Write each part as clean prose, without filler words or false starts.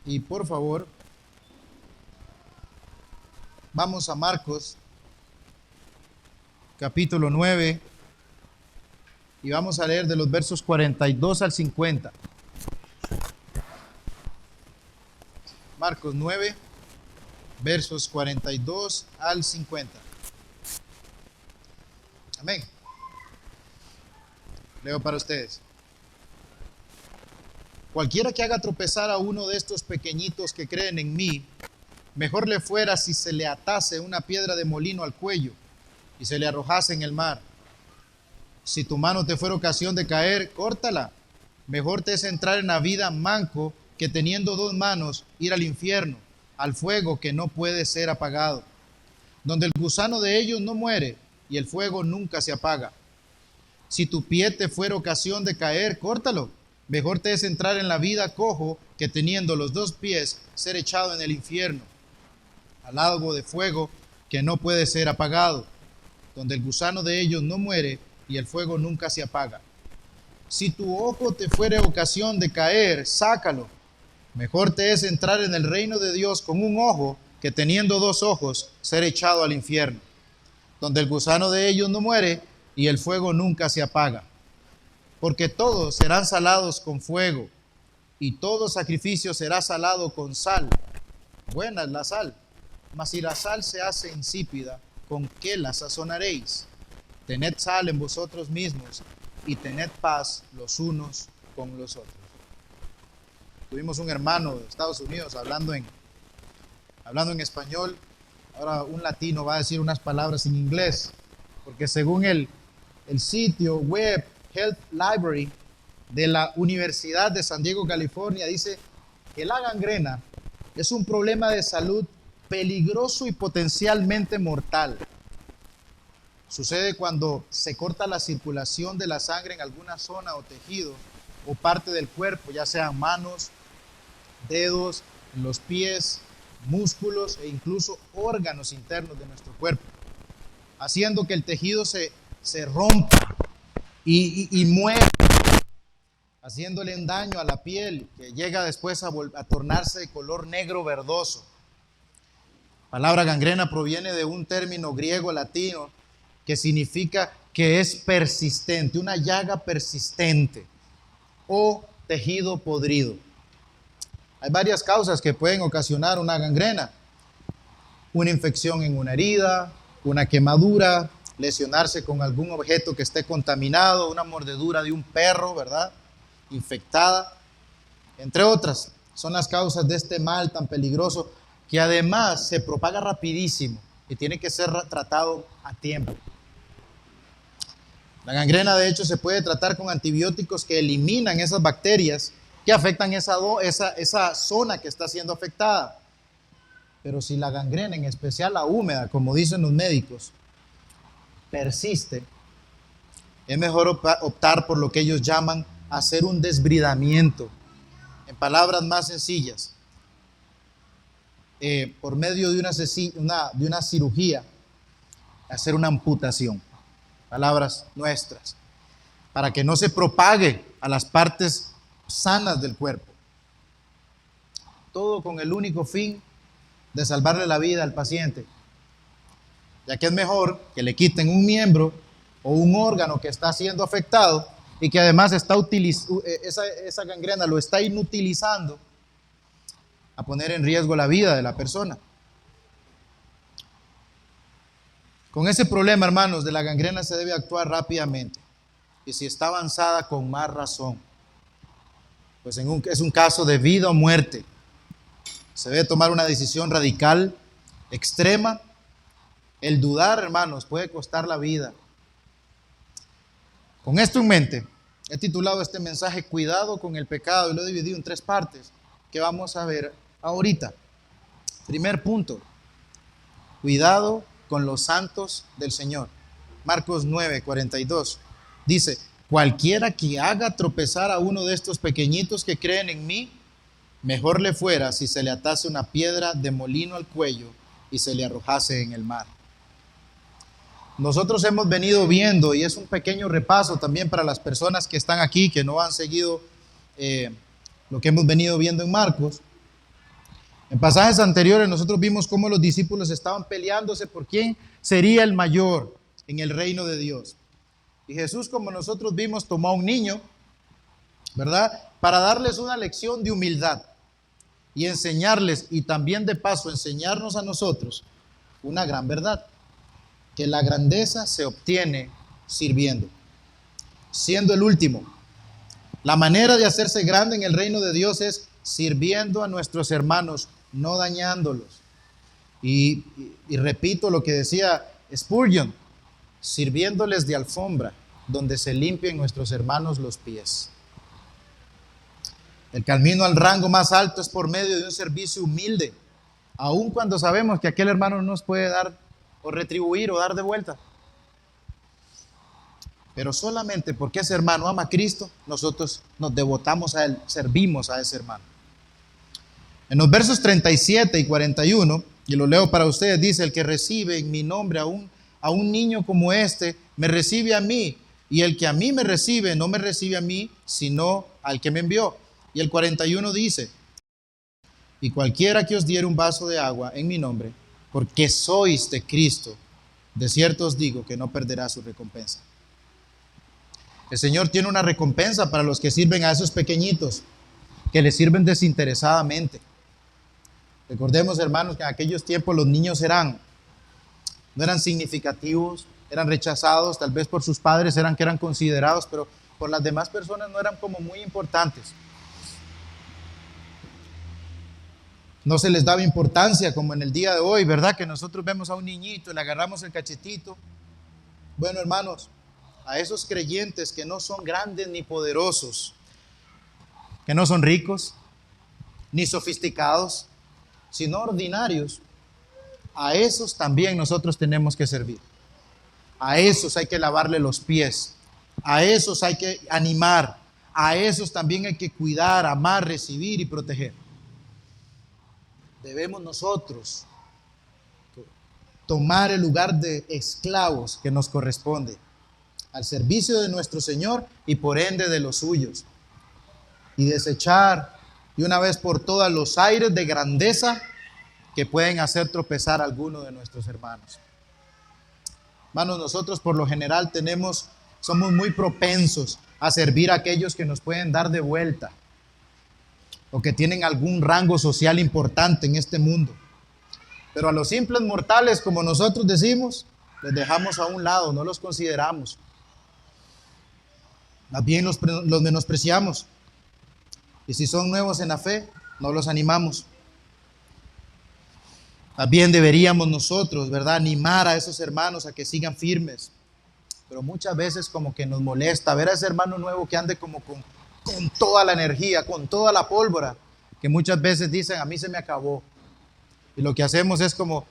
Y por favor, vamos a Marcos, capítulo 9, y vamos a leer de los versos 42 al 50. Marcos 9, versos 42 al 50. Amén. Leo para ustedes. Cualquiera que haga tropezar a uno de estos pequeñitos que creen en mí, mejor le fuera si se le atase una piedra de molino al cuello y se le arrojase en el mar. Si tu mano te fuera ocasión de caer, córtala. Mejor te es entrar en la vida manco que teniendo dos manos ir al infierno, al fuego que no puede ser apagado, donde el gusano de ellos no muere y el fuego nunca se apaga. Si tu pie te fuera ocasión de caer, córtalo. Mejor te es entrar en la vida cojo que teniendo los dos pies ser echado en el infierno, al lago de fuego que no puede ser apagado, donde el gusano de ellos no muere y el fuego nunca se apaga. Si tu ojo te fuere ocasión de caer, sácalo. Mejor te es entrar en el reino de Dios con un ojo que teniendo dos ojos ser echado al infierno, donde el gusano de ellos no muere y el fuego nunca se apaga. Porque todos serán salados con fuego, y todo sacrificio será salado con sal. Buena es la sal, mas si la sal se hace insípida, ¿con qué la sazonaréis? Tened sal en vosotros mismos, y tened paz los unos con los otros. Tuvimos un hermano de Estados Unidos hablando en español. Ahora un latino va a decir unas palabras en inglés, porque según el sitio web Health Library de la Universidad de San Diego, California, dice que la gangrena es un problema de salud peligroso y potencialmente mortal. Sucede cuando se corta la circulación de la sangre en alguna zona o tejido o parte del cuerpo, ya sean manos, dedos, los pies, músculos e incluso órganos internos de nuestro cuerpo, haciendo que el tejido se rompa y muera, haciéndole un daño a la piel que llega después a tornarse de color negro verdoso. La palabra gangrena proviene de un término griego latino que significa que es persistente, una llaga persistente o tejido podrido. Hay varias causas que pueden ocasionar una gangrena: una infección en una herida, una quemadura, lesionarse con algún objeto que esté contaminado, una mordedura de un perro, ¿verdad?, infectada, entre otras. Son las causas de este mal tan peligroso que además se propaga rapidísimo y tiene que ser tratado a tiempo. La gangrena, de hecho, se puede tratar con antibióticos que eliminan esas bacterias que afectan esa zona que está siendo afectada. Pero si la gangrena, en especial la húmeda, como dicen los médicos, persiste, es mejor optar por lo que ellos llaman hacer un desbridamiento. En palabras más sencillas, por medio de una cirugía, hacer una amputación. Palabras nuestras, para que no se propague a las partes sanas del cuerpo. Todo con el único fin de salvarle la vida al paciente, ya que es mejor que le quiten un miembro o un órgano que está siendo afectado y que además esa gangrena lo está inutilizando, a poner en riesgo la vida de la persona. Con ese problema, hermanos, de la gangrena se debe actuar rápidamente, y si está avanzada, con más razón, pues es un caso de vida o muerte. Se debe tomar una decisión radical, extrema. El dudar, hermanos, puede costar la vida. Con esto en mente, he titulado este mensaje "Cuidado con el pecado", y lo he dividido en 3 partes que vamos a ver ahorita. Primer punto: cuidado con los santos del Señor. Marcos 9, 42 dice: cualquiera que haga tropezar a uno de estos pequeñitos que creen en mí, mejor le fuera si se le atase una piedra de molino al cuello y se le arrojase en el mar. Nosotros hemos venido viendo, y es un pequeño repaso también para las personas que están aquí, que no han seguido lo que hemos venido viendo en Marcos. En pasajes anteriores nosotros vimos cómo los discípulos estaban peleándose por quién sería el mayor en el reino de Dios. Y Jesús, como nosotros vimos, tomó a un niño, ¿verdad? Para darles una lección de humildad y enseñarles, y también de paso enseñarnos a nosotros una gran verdad, que la grandeza se obtiene sirviendo, siendo el último. La manera de hacerse grande en el reino de Dios es sirviendo a nuestros hermanos, no dañándolos. Y repito lo que decía Spurgeon, sirviéndoles de alfombra, donde se limpien nuestros hermanos los pies. El camino al rango más alto es por medio de un servicio humilde, aun cuando sabemos que aquel hermano no nos puede dar o retribuir o dar de vuelta. Pero solamente porque ese hermano ama a Cristo, nosotros nos devotamos a Él, servimos a ese hermano. En los versos 37 y 41, y lo leo para ustedes, dice: el que recibe en mi nombre a un niño como este, me recibe a mí, y el que a mí me recibe, no me recibe a mí, sino al que me envió. Y el 41 dice: y cualquiera que os diere un vaso de agua en mi nombre, porque sois de Cristo, de cierto os digo que no perderá su recompensa. El Señor tiene una recompensa para los que sirven a esos pequeñitos, que le sirven desinteresadamente. Recordemos, hermanos, que en aquellos tiempos los niños no eran significativos, eran rechazados, tal vez por sus padres que eran considerados, pero por las demás personas no eran como muy importantes. No se les daba importancia como en el día de hoy, ¿verdad? Que nosotros vemos a un niñito, le agarramos el cachetito. Bueno, hermanos, a esos creyentes que no son grandes ni poderosos, que no son ricos ni sofisticados, sino ordinarios, a esos también nosotros tenemos que servir. A esos hay que lavarle los pies, a esos hay que animar, a esos también hay que cuidar, amar, recibir y proteger. Debemos nosotros tomar el lugar de esclavos que nos corresponde al servicio de nuestro Señor y por ende de los suyos, y desechar de una vez por todas los aires de grandeza que pueden hacer tropezar a alguno de nuestros hermanos. Hermanos, nosotros por lo general somos muy propensos a servir a aquellos que nos pueden dar de vuelta o que tienen algún rango social importante en este mundo. Pero a los simples mortales, como nosotros decimos, les dejamos a un lado, no los consideramos. Más bien los menospreciamos. Y si son nuevos en la fe, no los animamos. Más bien deberíamos nosotros, ¿verdad?, animar a esos hermanos a que sigan firmes. Pero muchas veces como que nos molesta ver a ese hermano nuevo que ande como con toda la energía, con toda la pólvora, que muchas veces dicen: a mí se me acabó. Y lo que hacemos es como: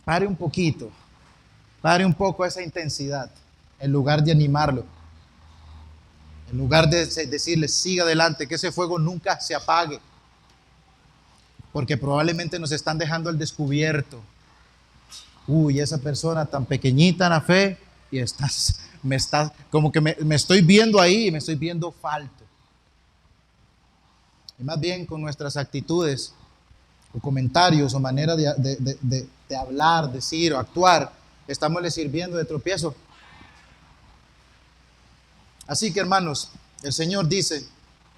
pare un poquito, pare un poco esa intensidad, en lugar de animarlo. En lugar de decirle: siga adelante, que ese fuego nunca se apague. Porque probablemente nos están dejando al descubierto. Uy, esa persona tan pequeñita en la fe, y como que me estoy viendo ahí y me estoy viendo falto. Y más bien con nuestras actitudes o comentarios o manera de hablar, decir o actuar, estamos le sirviendo de tropiezo. Así que, hermanos, el Señor dice: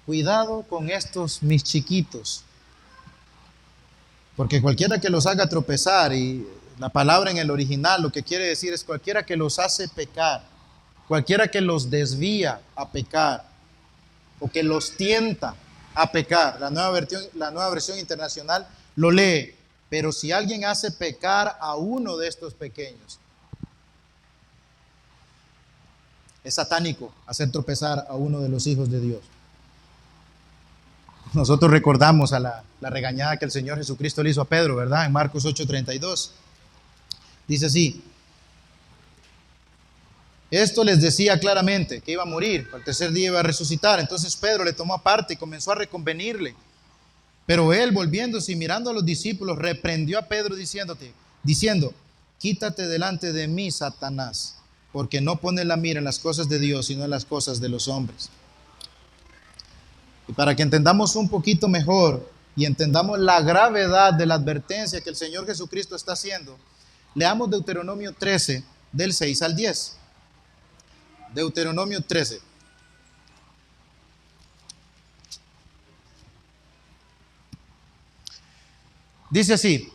cuidado con estos mis chiquitos, porque cualquiera que los haga tropezar, y la palabra en el original lo que quiere decir es cualquiera que los hace pecar, cualquiera que los desvía a pecar o que los tienta a pecar. La nueva versión internacional lo lee: pero si alguien hace pecar a uno de estos pequeños. Es satánico hacer tropezar a uno de los hijos de Dios. Nosotros recordamos a la regañada que el Señor Jesucristo le hizo a Pedro, ¿verdad? En Marcos 8:32. Dice así: esto les decía claramente que iba a morir, al tercer día iba a resucitar. Entonces Pedro le tomó aparte y comenzó a reconvenirle. Pero él, volviéndose y mirando a los discípulos, reprendió a Pedro diciendo: quítate delante de mí, Satanás, porque no pones la mira en las cosas de Dios, sino en las cosas de los hombres. Y para que entendamos un poquito mejor y entendamos la gravedad de la advertencia que el Señor Jesucristo está haciendo, leamos Deuteronomio 13, del 6 al 10. Deuteronomio 13. Dice así: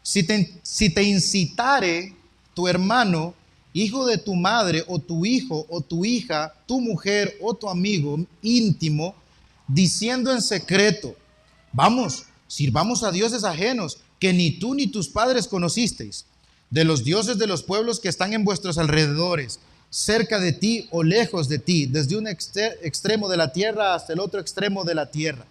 si te incitare tu hermano, hijo de tu madre, o tu hijo, o tu hija, tu mujer, o tu amigo íntimo, diciendo en secreto: vamos, sirvamos a dioses ajenos, que ni tú ni tus padres conocisteis, de los dioses de los pueblos que están en vuestros alrededores, cerca de ti o lejos de ti, desde un extremo de la tierra hasta el otro extremo de la tierra.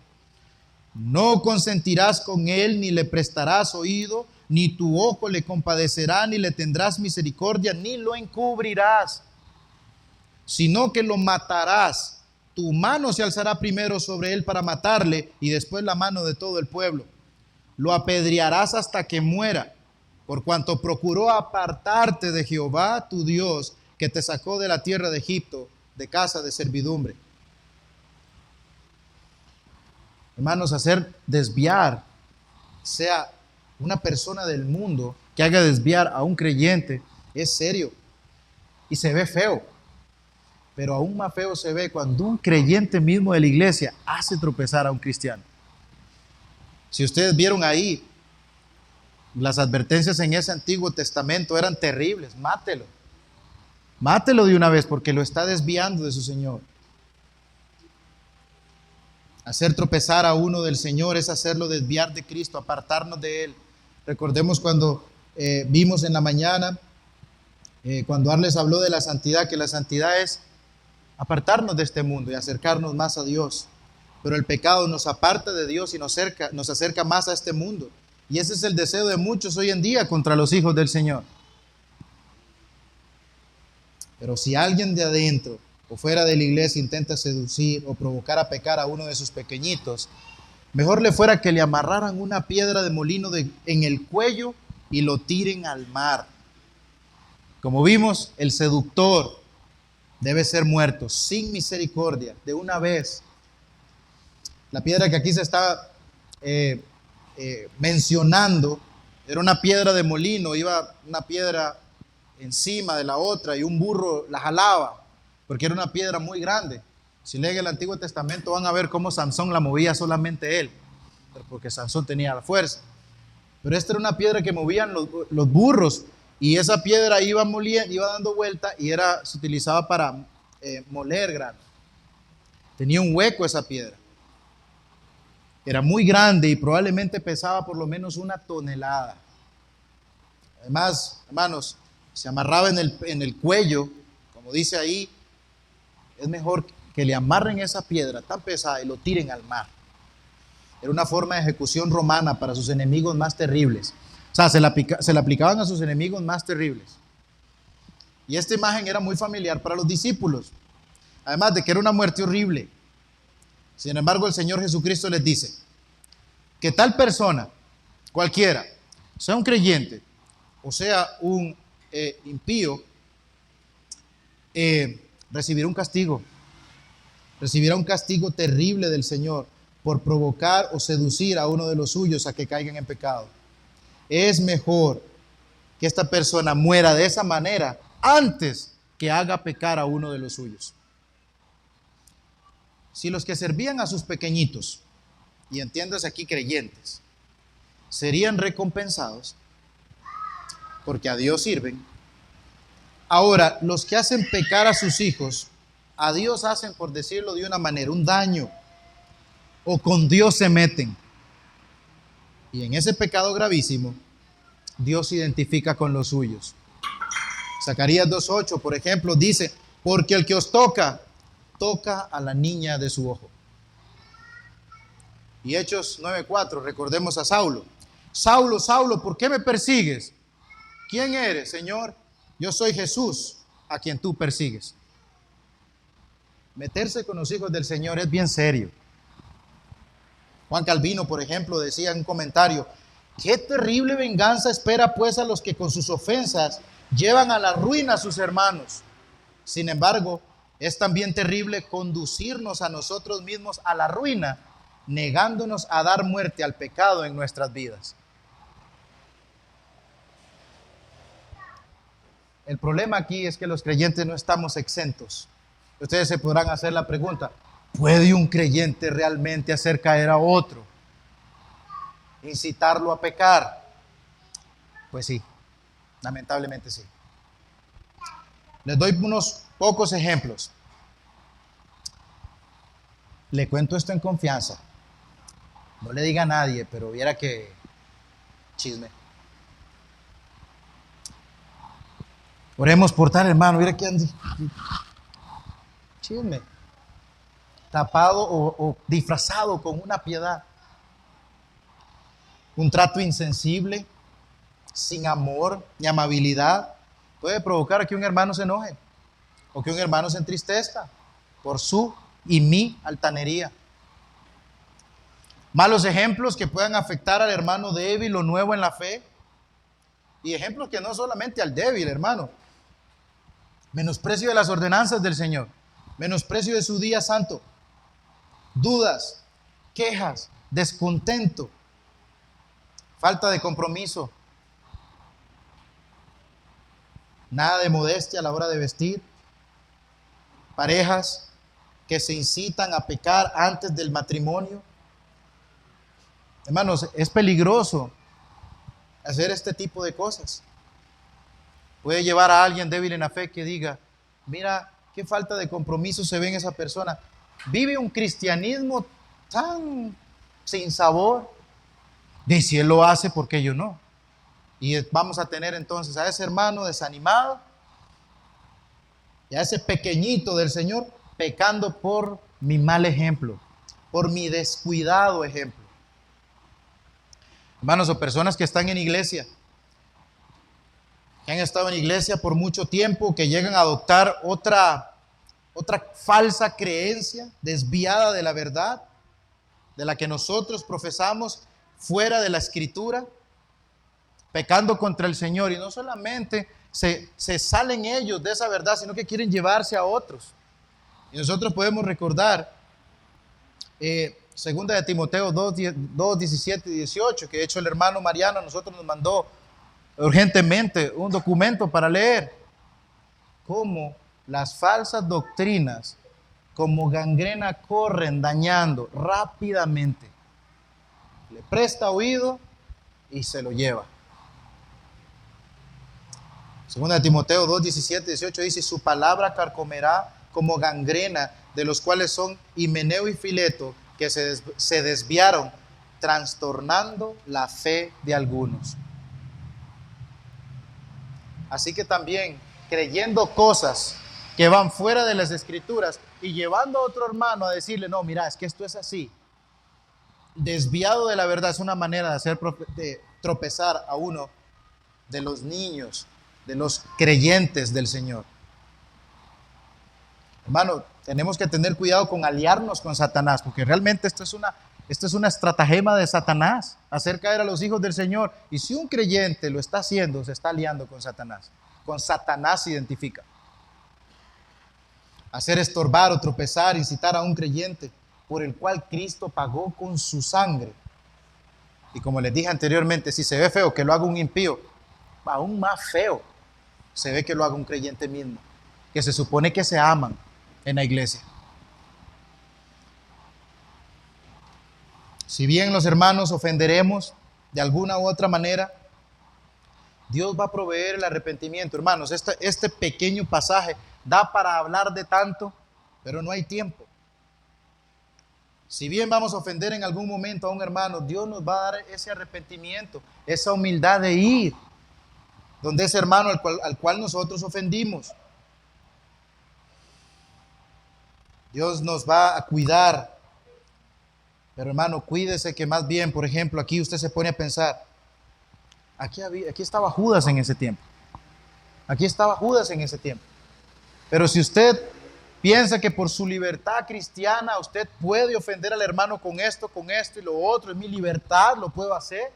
No consentirás con él, ni le prestarás oído, ni tu ojo le compadecerá, ni le tendrás misericordia, ni lo encubrirás, sino que lo matarás. Tu mano se alzará primero sobre él para matarle, y después la mano de todo el pueblo. Lo apedrearás hasta que muera, por cuanto procuró apartarte de Jehová tu Dios, que te sacó de la tierra de Egipto, de casa de servidumbre. Hermanos, hacer desviar, sea una persona del mundo que haga desviar a un creyente, es serio y se ve feo. Pero aún más feo se ve cuando un creyente mismo de la iglesia hace tropezar a un cristiano. Si ustedes vieron ahí, las advertencias en ese Antiguo Testamento eran terribles. Mátelo. Mátelo de una vez, porque lo está desviando de su Señor. Hacer tropezar a uno del Señor es hacerlo desviar de Cristo, apartarnos de Él. Recordemos cuando vimos en la mañana, cuando Arles habló de la santidad, que la santidad es apartarnos de este mundo y acercarnos más a Dios. Pero el pecado nos aparta de Dios y nos acerca más a este mundo. Y ese es el deseo de muchos hoy en día contra los hijos del Señor. Pero si alguien de adentro o fuera de la iglesia intenta seducir o provocar a pecar a uno de sus pequeñitos, mejor le fuera que le amarraran una piedra de molino en el cuello y lo tiren al mar. Como vimos, el seductor debe ser muerto sin misericordia, de una vez. La piedra que aquí se está mencionando era una piedra de molino, iba una piedra encima de la otra y un burro la jalaba, porque era una piedra muy grande. Si leen el Antiguo Testamento van a ver cómo Sansón la movía solamente él, porque Sansón tenía la fuerza. Pero esta era una piedra que movían los burros, y esa piedra iba dando vuelta y se utilizaba para moler grano. Tenía un hueco esa piedra. Era muy grande y probablemente pesaba por lo menos 1 tonelada. Además, hermanos, se amarraba en el cuello, como dice ahí. Es mejor que le amarren esa piedra tan pesada y lo tiren al mar. Era una forma de ejecución romana para sus enemigos más terribles. O sea, se la aplicaban a sus enemigos más terribles. Y esta imagen era muy familiar para los discípulos, además de que era una muerte horrible. Sin embargo, el Señor Jesucristo les dice que tal persona, cualquiera, sea un creyente o sea un impío, recibirá un castigo. Recibirá un castigo terrible del Señor por provocar o seducir a uno de los suyos a que caigan en pecado. Es mejor que esta persona muera de esa manera antes que haga pecar a uno de los suyos. Si los que servían a sus pequeñitos, y entiéndase aquí creyentes, serían recompensados porque a Dios sirven, ahora los que hacen pecar a sus hijos, a Dios hacen, por decirlo de una manera, un daño, o con Dios se meten. Y en ese pecado gravísimo, Dios se identifica con los suyos. Zacarías 2:8, por ejemplo, dice: porque el que os toca, toca a la niña de su ojo. Y Hechos 9:4, recordemos a Saulo. Saulo, Saulo, ¿por qué me persigues? ¿Quién eres, Señor? Yo soy Jesús, a quien tú persigues. Meterse con los hijos del Señor es bien serio. Juan Calvino, por ejemplo, decía en un comentario: qué terrible venganza espera pues a los que con sus ofensas llevan a la ruina a sus hermanos. Sin embargo, es también terrible conducirnos a nosotros mismos a la ruina, negándonos a dar muerte al pecado en nuestras vidas. El problema aquí es que los creyentes no estamos exentos. Ustedes se podrán hacer la pregunta, ¿puede un creyente realmente hacer caer a otro? ¿Incitarlo a pecar? Pues sí, lamentablemente sí. Les doy unos pocos ejemplos. Le cuento esto en confianza. No le diga a nadie, pero viera que chisme. Oremos por tal hermano, viera que ande chisme. Tapado o disfrazado con una piedad. Un trato insensible, sin amor ni amabilidad, puede provocar que un hermano se enoje o que un hermano se entristezca por su y mi altanería. Malos ejemplos que puedan afectar al hermano débil o nuevo en la fe. Y ejemplos que no solamente al débil, hermano. Menosprecio de las ordenanzas del Señor. Menosprecio de su día santo. Dudas, quejas, descontento. Falta de compromiso. Nada de modestia a la hora de vestir. Parejas que se incitan a pecar antes del matrimonio. Hermanos, es peligroso hacer este tipo de cosas. Puede llevar a alguien débil en la fe que diga, mira, qué falta de compromiso se ve en esa persona. Vive un cristianismo tan sin sabor. Y si él lo hace, ¿por qué yo no? Y vamos a tener entonces a ese hermano desanimado y a ese pequeñito del Señor pecando por mi mal ejemplo, por mi descuidado ejemplo. Hermanos, o personas que están en iglesia, que han estado en iglesia por mucho tiempo, que llegan a adoptar otra falsa creencia desviada de la verdad, de la que nosotros profesamos fuera de la Escritura, pecando contra el Señor. Y no solamente se salen ellos de esa verdad, sino que quieren llevarse a otros. Y nosotros podemos recordar segunda de Timoteo 2, 17 y 18, que de hecho el hermano Mariano a nosotros nos mandó urgentemente un documento para leer, cómo las falsas doctrinas como gangrena corren dañando rápidamente. Le presta oído y se lo lleva. Segunda de Timoteo 2, 17 y 18 dice, su palabra carcomerá como gangrena, de los cuales son Himeneo y Fileto, que se desviaron, trastornando la fe de algunos. Así que también, creyendo cosas que van fuera de las Escrituras y llevando a otro hermano a decirle, no, mira, es que esto es así, desviado de la verdad, es una manera de tropezar a uno de los niños, de los creyentes del Señor. Hermano, tenemos que tener cuidado con aliarnos con Satanás, porque realmente esto es una estratagema de Satanás, hacer caer a los hijos del Señor. Y si un creyente lo está haciendo, se está aliando con Satanás. Con Satanás se identifica. Hacer estorbar o tropezar, incitar a un creyente por el cual Cristo pagó con su sangre. Y como les dije anteriormente, si se ve feo que lo haga un impío, aún más feo se ve que lo haga un creyente mismo, que se supone que se aman en la iglesia. Si bien los hermanos ofenderemos de alguna u otra manera, Dios va a proveer el arrepentimiento. Hermanos, este pequeño pasaje da para hablar de tanto, pero no hay tiempo. Si bien vamos a ofender en algún momento a un hermano, Dios nos va a dar ese arrepentimiento, esa humildad de ir donde ese hermano al cual nosotros ofendimos. Dios nos va a cuidar. Pero hermano, cuídese que más bien, por ejemplo, aquí usted se pone a pensar, aquí estaba Judas en ese tiempo. Aquí estaba Judas en ese tiempo. Pero si usted piensa que por su libertad cristiana usted puede ofender al hermano con esto y lo otro, es mi libertad, lo puedo hacer,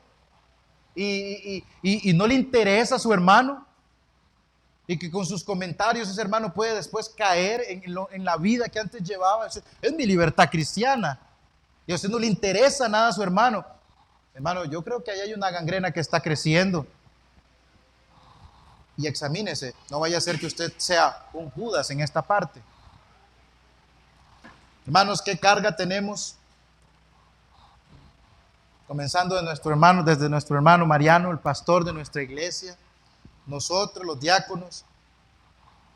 y no le interesa a su hermano, y que con sus comentarios ese hermano puede después caer en la vida que antes llevaba, es mi libertad cristiana. y a usted no le interesa nada a su hermano. Hermano, yo creo que ahí hay una gangrena que está creciendo. Y examínese, no vaya a ser que usted sea un Judas en esta parte. Hermanos, ¿qué carga tenemos? Comenzando desde nuestro hermano Mariano, el pastor de nuestra iglesia, nosotros, los diáconos,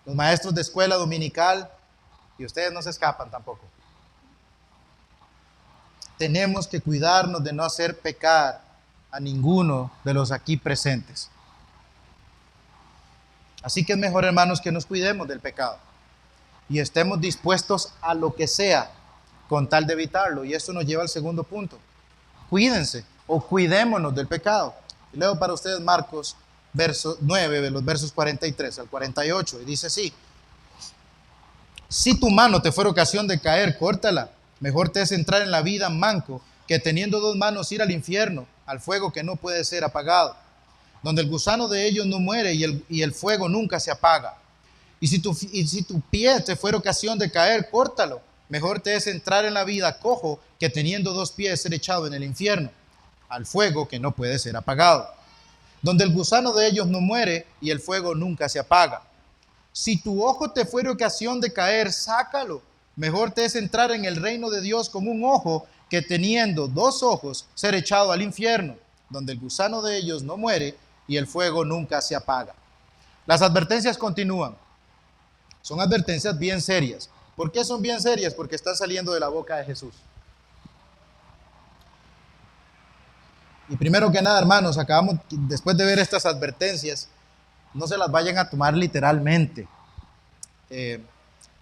los maestros de escuela dominical, y ustedes no se escapan tampoco. Tenemos que cuidarnos de no hacer pecar a ninguno de los aquí presentes. Así que es mejor, hermanos, que nos cuidemos del pecado y estemos dispuestos a lo que sea con tal de evitarlo. Y eso nos lleva al segundo punto. Cuídense o cuidémonos del pecado. Y leo para ustedes Marcos verso 9, de los versos 43 al 48, y dice así: si tu mano te fuera ocasión de caer, córtala. Mejor te es entrar en la vida manco que teniendo dos manos ir al infierno, al fuego que no puede ser apagado, donde el gusano de ellos no muere y el fuego nunca se apaga. Y si tu pie te fuera ocasión de caer, córtalo. Mejor te es entrar en la vida cojo que teniendo dos pies ser echado en el infierno, al fuego que no puede ser apagado, donde el gusano de ellos no muere y el fuego nunca se apaga. Si tu ojo te fuera ocasión de caer, sácalo. Mejor te es entrar en el reino de Dios con un ojo que teniendo dos ojos ser echado al infierno, donde el gusano de ellos no muere y el fuego nunca se apaga. Las advertencias continúan. Son advertencias bien serias. ¿Por qué son bien serias? Porque están saliendo de la boca de Jesús. Y primero que nada, hermanos, después de ver estas advertencias, no se las vayan a tomar literalmente.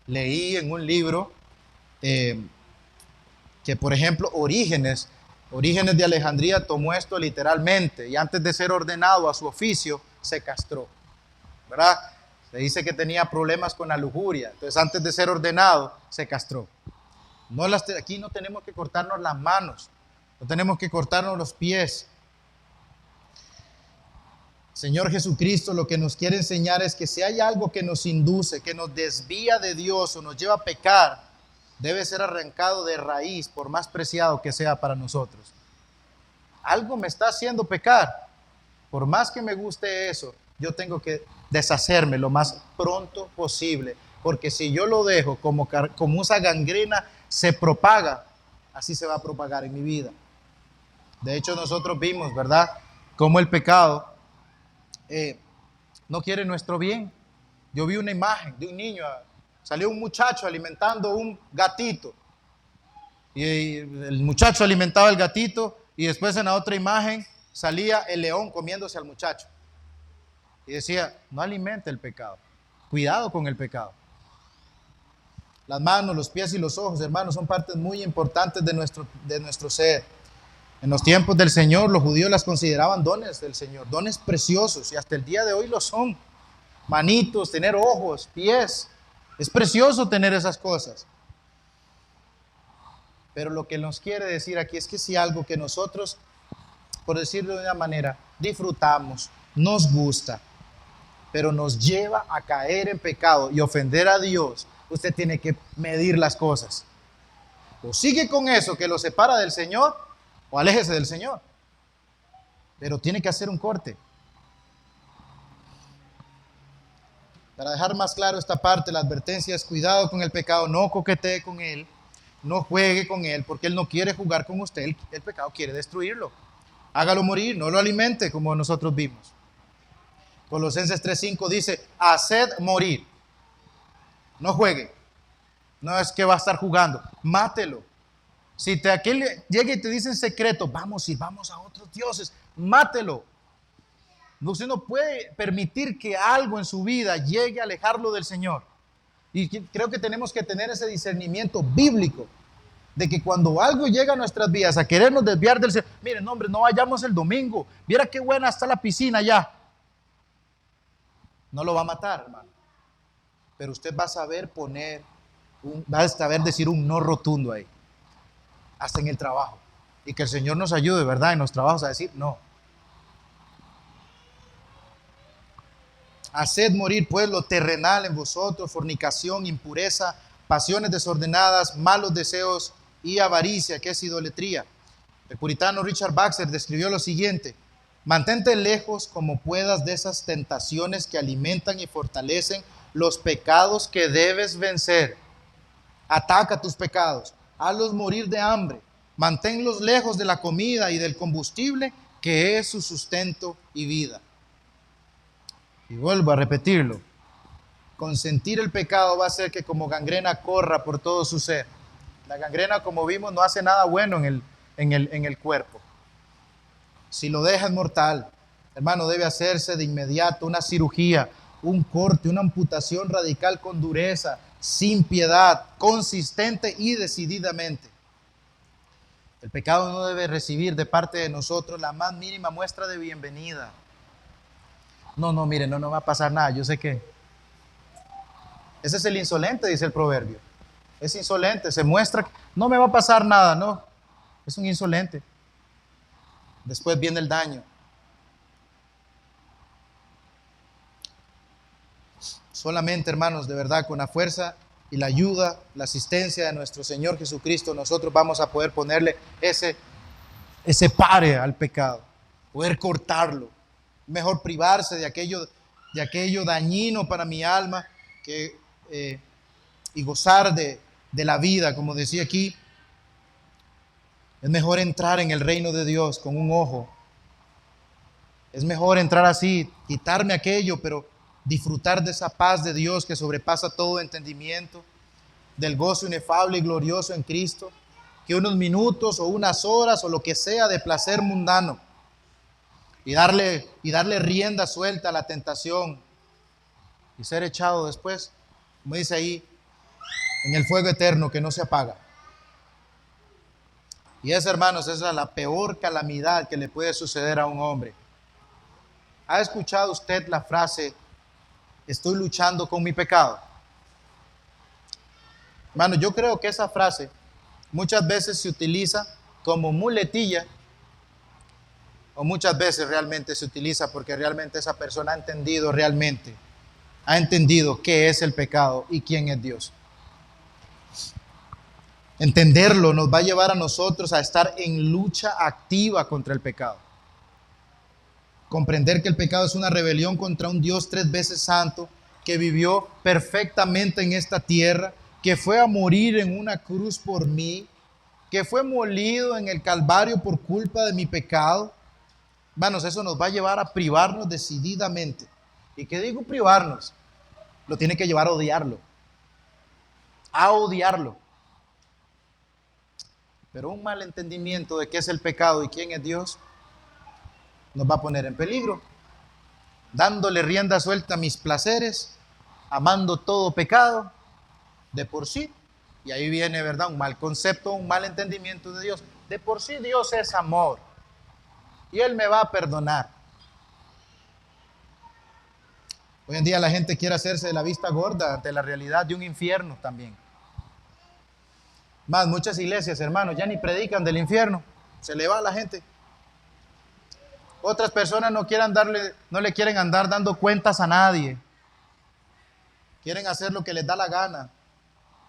Leí en un libro que, por ejemplo, Orígenes de Alejandría tomó esto literalmente y antes de ser ordenado a su oficio, se castró, ¿verdad? Se dice que tenía problemas con la lujuria, entonces antes de ser ordenado, se castró. Aquí no tenemos que cortarnos las manos, no tenemos que cortarnos los pies. Señor Jesucristo lo que nos quiere enseñar es que si hay algo que nos induce, que nos desvía de Dios o nos lleva a pecar, debe ser arrancado de raíz, por más preciado que sea para nosotros. Algo me está haciendo pecar. Por más que me guste eso, yo tengo que deshacerme lo más pronto posible, porque si yo lo dejo como esa gangrena se propaga, así se va a propagar en mi vida. De hecho, nosotros vimos, ¿verdad?, cómo el pecado no quiere nuestro bien. Yo vi una imagen de un niño, salió un muchacho alimentando un gatito y el muchacho alimentaba al gatito y después en la otra imagen salía el león comiéndose al muchacho y decía: no alimente el pecado, cuidado con el pecado. Las manos, los pies y los ojos, hermanos, son partes muy importantes de nuestro ser. En los tiempos del Señor, los judíos las consideraban dones del Señor, dones preciosos, y hasta el día de hoy lo son. Manitos, tener ojos, pies, es precioso tener esas cosas. Pero lo que nos quiere decir aquí es que si algo que nosotros, por decirlo de una manera, disfrutamos, nos gusta, pero nos lleva a caer en pecado y ofender a Dios, usted tiene que medir las cosas. O sigue con eso que lo separa del Señor, o aléjese del Señor. Pero tiene que hacer un corte. Para dejar más claro esta parte, la advertencia es: cuidado con el pecado, no coquetee con él, no juegue con él, porque él no quiere jugar con usted, el pecado quiere destruirlo. Hágalo morir, no lo alimente como nosotros vimos. Colosenses 3:5 dice: haced morir. No juegue. No es que va a estar jugando, mátelo. Si aquel llega y te dice en secreto: vamos a otros dioses, mátelo. Usted no puede permitir que algo en su vida llegue a alejarlo del Señor. Y creo que tenemos que tener ese discernimiento bíblico de que cuando algo llega a nuestras vidas a querernos desviar del Señor, miren, hombre, no vayamos el domingo, viera qué buena está la piscina ya. No lo va a matar, hermano, pero usted va a saber va a saber decir un no rotundo ahí, hasta en el trabajo, y que el Señor nos ayude, ¿verdad?, en los trabajos a decir no. Haced morir pues lo terrenal en vosotros: fornicación, impureza, pasiones desordenadas, malos deseos y avaricia, que es idolatría. El puritano Richard Baxter describió lo siguiente: mantente lejos como puedas de esas tentaciones que alimentan y fortalecen los pecados que debes vencer. Ataca tus pecados, hazlos morir de hambre, manténlos lejos de la comida y del combustible que es su sustento y vida. Y vuelvo a repetirlo: consentir el pecado va a hacer que como gangrena corra por todo su ser. La gangrena, como vimos, no hace nada bueno en el cuerpo. Si lo deja es mortal. Hermano, debe hacerse de inmediato una cirugía, un corte, una amputación radical con dureza, sin piedad, consistente y decididamente. El pecado no debe recibir de parte de nosotros la más mínima muestra de bienvenida. No, mire, no va a pasar nada. Yo sé que ese es el insolente, dice el proverbio. Es insolente, se muestra que no me va a pasar nada, no. Es un insolente. Después viene el daño. Solamente, hermanos, de verdad, con la fuerza y la ayuda, la asistencia de nuestro Señor Jesucristo, nosotros vamos a poder ponerle ese pare al pecado, poder cortarlo. Mejor privarse de aquello dañino para mi alma y gozar de la vida, como decía aquí. Es mejor entrar en el reino de Dios con un ojo. Es mejor entrar así, quitarme aquello, pero disfrutar de esa paz de Dios que sobrepasa todo entendimiento, del gozo inefable y glorioso en Cristo, que unos minutos o unas horas o lo que sea de placer mundano, y darle rienda suelta a la tentación y ser echado después, como dice ahí, en el fuego eterno que no se apaga. Y esa, hermanos, esa es la peor calamidad que le puede suceder a un hombre. ¿Ha escuchado usted la frase: estoy luchando con mi pecado? Hermano, yo creo que esa frase muchas veces se utiliza como muletilla, o muchas veces realmente se utiliza porque realmente esa persona ha entendido qué es el pecado y quién es Dios. Entenderlo nos va a llevar a nosotros a estar en lucha activa contra el pecado. Comprender que el pecado es una rebelión contra un Dios 3 veces santo, que vivió perfectamente en esta tierra, que fue a morir en una cruz por mí, que fue molido en el Calvario por culpa de mi pecado. Hermanos, eso nos va a llevar a privarnos decididamente. ¿Y qué digo privarnos? Lo tiene que llevar a odiarlo. A odiarlo. Pero un mal entendimiento de qué es el pecado y quién es Dios nos va a poner en peligro, dándole rienda suelta a mis placeres, amando todo pecado de por sí. Y ahí viene, ¿verdad?, un mal concepto, un mal entendimiento de Dios. De por sí Dios es amor y Él me va a perdonar. Hoy en día la gente quiere hacerse de la vista gorda ante la realidad de un infierno también. Más, muchas iglesias, hermanos, ya ni predican del infierno. Se le va a la gente. Otras personas no le quieren andar dando cuentas a nadie. Quieren hacer lo que les da la gana.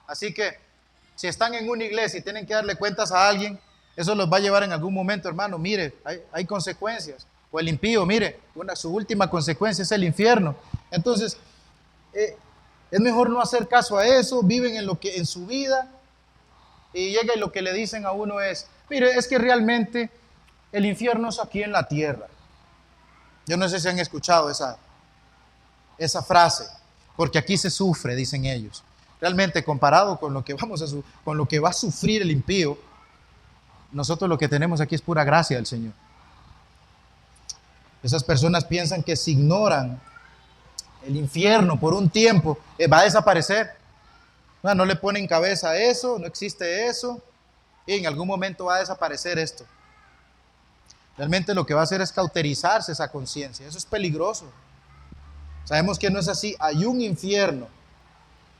Así que, si están en una iglesia y tienen que darle cuentas a alguien, eso los va a llevar en algún momento, hermano. Mire, hay consecuencias. O el impío, mire, su última consecuencia es el infierno. Entonces, es mejor no hacer caso a eso. Viven en su vida. Y llega y lo que le dicen a uno es: mire, es que realmente el infierno es aquí en la tierra. Yo no sé si han escuchado esa frase, porque aquí se sufre, dicen ellos. Realmente, comparado con lo que va a sufrir el impío, nosotros lo que tenemos aquí es pura gracia del Señor. Esas personas piensan que si ignoran el infierno por un tiempo, va a desaparecer. No le ponen cabeza a eso, no existe eso, y en algún momento va a desaparecer esto. Realmente lo que va a hacer es cauterizarse esa conciencia. Eso es peligroso. Sabemos que no es así. Hay un infierno.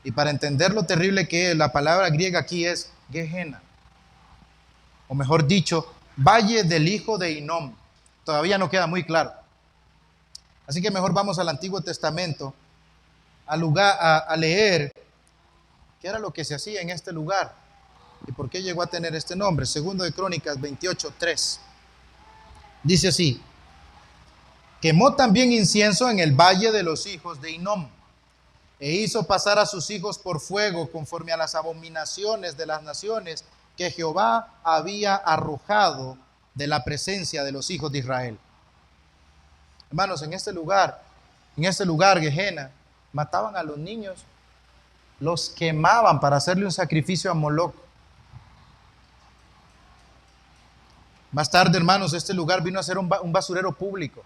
Y para entender lo terrible que es, la palabra griega aquí es Gehenna. O mejor dicho, Valle del Hijo de Hinnom. Todavía no queda muy claro. Así que mejor vamos al Antiguo Testamento a leer qué era lo que se hacía en este lugar. ¿Y por qué llegó a tener este nombre? Segundo de Crónicas 28:3. Dice así: quemó también incienso en el valle de los hijos de Hinnom, e hizo pasar a sus hijos por fuego conforme a las abominaciones de las naciones que Jehová había arrojado de la presencia de los hijos de Israel. Hermanos, en este lugar, Gehenna, mataban a los niños, los quemaban para hacerle un sacrificio a Moloc. Más tarde, hermanos, este lugar vino a ser un basurero público.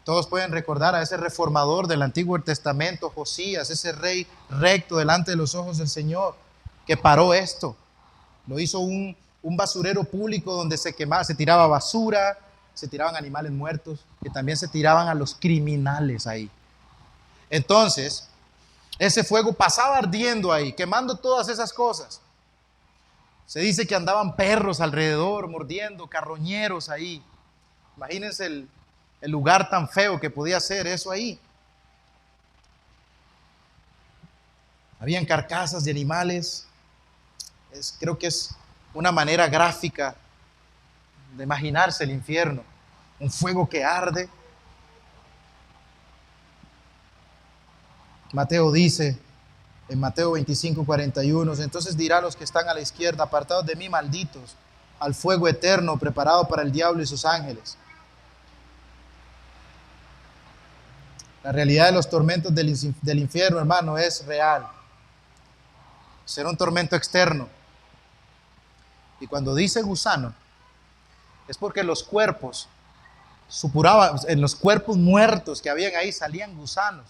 Todos pueden recordar a ese reformador del Antiguo Testamento, Josías, ese rey recto delante de los ojos del Señor, que paró esto. Lo hizo un basurero público donde se quemaba, se tiraba basura, se tiraban animales muertos, que también se tiraban a los criminales ahí. Entonces, ese fuego pasaba ardiendo ahí, quemando todas esas cosas. Se dice que andaban perros alrededor, mordiendo, carroñeros ahí. Imagínense el lugar tan feo que podía ser eso ahí. Habían carcasas de animales. Creo que es una manera gráfica de imaginarse el infierno. Un fuego que arde. Mateo dice, en Mateo 25:41, entonces dirá a los que están a la izquierda: apartados de mí, malditos, al fuego eterno preparado para el diablo y sus ángeles. La realidad de los tormentos del infierno, hermano, es real. Será un tormento externo. Y cuando dice gusano, es porque los cuerpos supuraban, en los cuerpos muertos que habían ahí salían gusanos.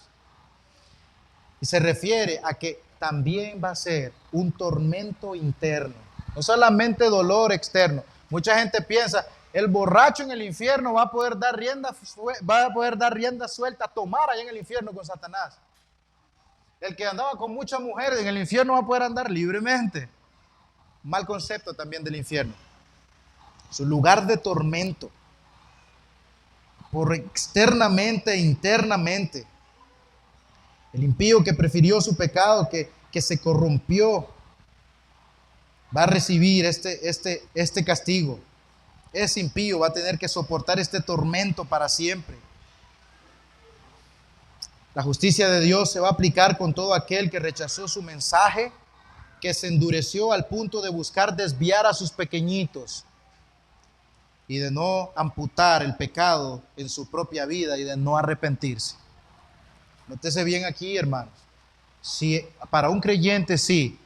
Y se refiere a que también va a ser un tormento interno, no solamente dolor externo. Mucha gente piensa, el borracho en el infierno va a poder dar rienda suelta a tomar allá en el infierno con Satanás. El que andaba con muchas mujeres en el infierno va a poder andar libremente. Mal concepto también del infierno. Su lugar de tormento, por externamente e internamente. El impío que prefirió su pecado, que se corrompió, va a recibir este castigo. Ese impío va a tener que soportar este tormento para siempre. La justicia de Dios se va a aplicar con todo aquel que rechazó su mensaje, que se endureció al punto de buscar desviar a sus pequeñitos y de no amputar el pecado en su propia vida y de no arrepentirse. Nótese bien aquí, hermanos. Si para un creyente sí,